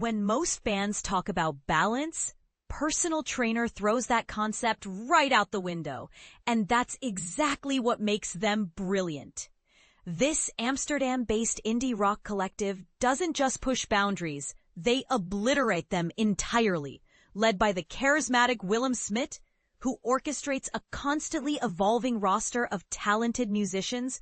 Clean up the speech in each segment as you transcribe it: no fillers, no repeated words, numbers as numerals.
When most bands talk about balance, personal trainer throws that concept right out the window, and that's exactly what makes them brilliant. This Amsterdam-based indie rock collective doesn't just push boundaries, they obliterate them entirely, led by the charismatic Willem Smit, who orchestrates a constantly evolving roster of talented musicians.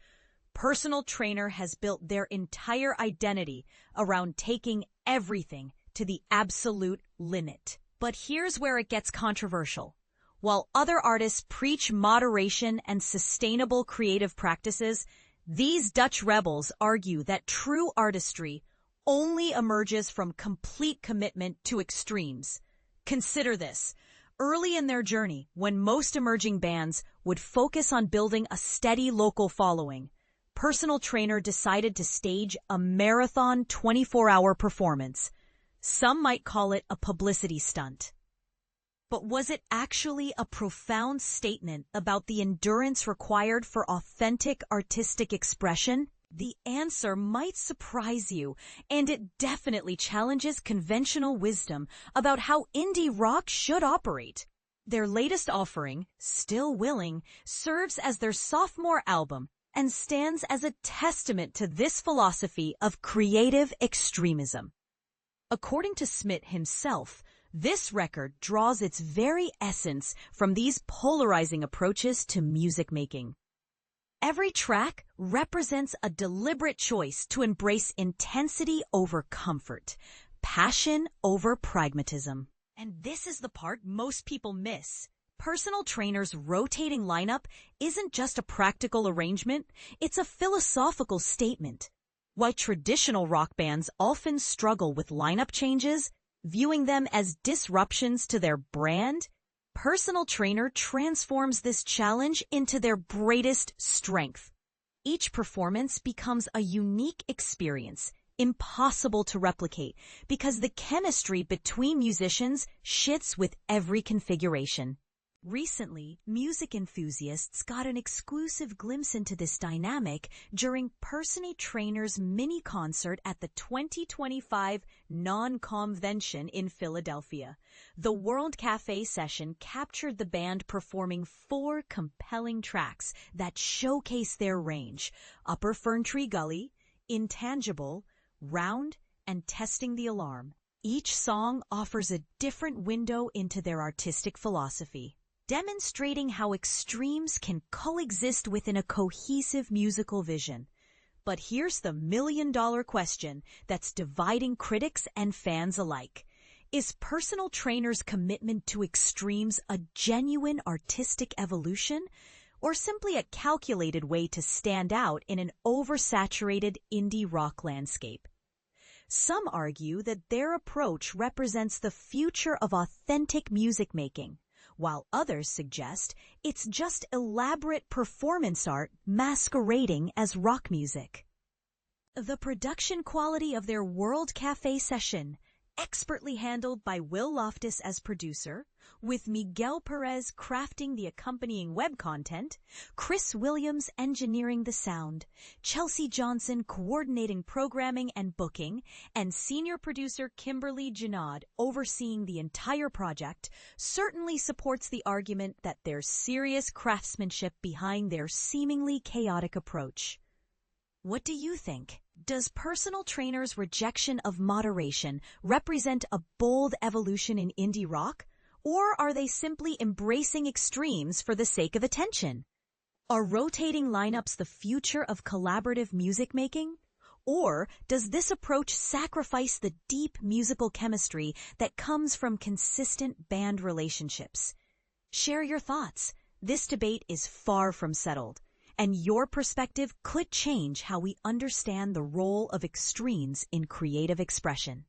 Personal trainer has built their entire identity around taking everything to the absolute limit. But here's where it gets controversial. While other artists preach moderation and sustainable creative practices, these Dutch rebels argue that true artistry only emerges from complete commitment to extremes. Consider this. Early in their journey, when most emerging bands would focus on building a steady local following, personal trainer decided to stage a marathon 24-hour performance. Some might call it a publicity stunt. But was it actually a profound statement about the endurance required for authentic artistic expression? The answer might surprise you, and it definitely challenges conventional wisdom about how indie rock should operate. Their latest offering, Still Willing, serves as their sophomore album and stands as a testament to this philosophy of creative extremism. According to Smit himself, this record draws its very essence from these polarizing approaches to music making. Every track represents a deliberate choice to embrace intensity over comfort, passion over pragmatism. And this is the part most people miss. Personal trainer's rotating lineup isn't just a practical arrangement, it's a philosophical statement. While traditional rock bands often struggle with lineup changes, viewing them as disruptions to their brand, personal trainer transforms this challenge into their greatest strength. Each performance becomes a unique experience, impossible to replicate, because the chemistry between musicians shifts with every configuration. Recently, music enthusiasts got an exclusive glimpse into this dynamic during Personal Trainer's mini-concert at the 2025 NON-COMMvention in Philadelphia. The World Cafe session captured the band performing 4 compelling tracks that showcase their range: Upper Ferntree Gully, Intangible, Round, and Testing the Alarm. Each song offers a different window into their artistic philosophy, demonstrating how extremes can coexist within a cohesive musical vision. But here's the million-dollar question that's dividing critics and fans alike. Is personal trainer's commitment to extremes a genuine artistic evolution, or simply a calculated way to stand out in an oversaturated indie rock landscape? Some argue that their approach represents the future of authentic music making, while others suggest it's just elaborate performance art masquerading as rock music. The production quality of their World Cafe session, expertly handled by Will Loftus as producer, with Miguel Perez crafting the accompanying web content, Chris Williams engineering the sound, Chelsea Johnson coordinating programming and booking, and senior producer Kimberly Janaud overseeing the entire project, certainly supports the argument that there's serious craftsmanship behind their seemingly chaotic approach. What do you think? Does personal trainer's rejection of moderation represent a bold evolution in indie rock? Or are they simply embracing extremes for the sake of attention? Are rotating lineups the future of collaborative music making? Or does this approach sacrifice the deep musical chemistry that comes from consistent band relationships? Share your thoughts. This debate is far from settled, and your perspective could change how we understand the role of extremes in creative expression.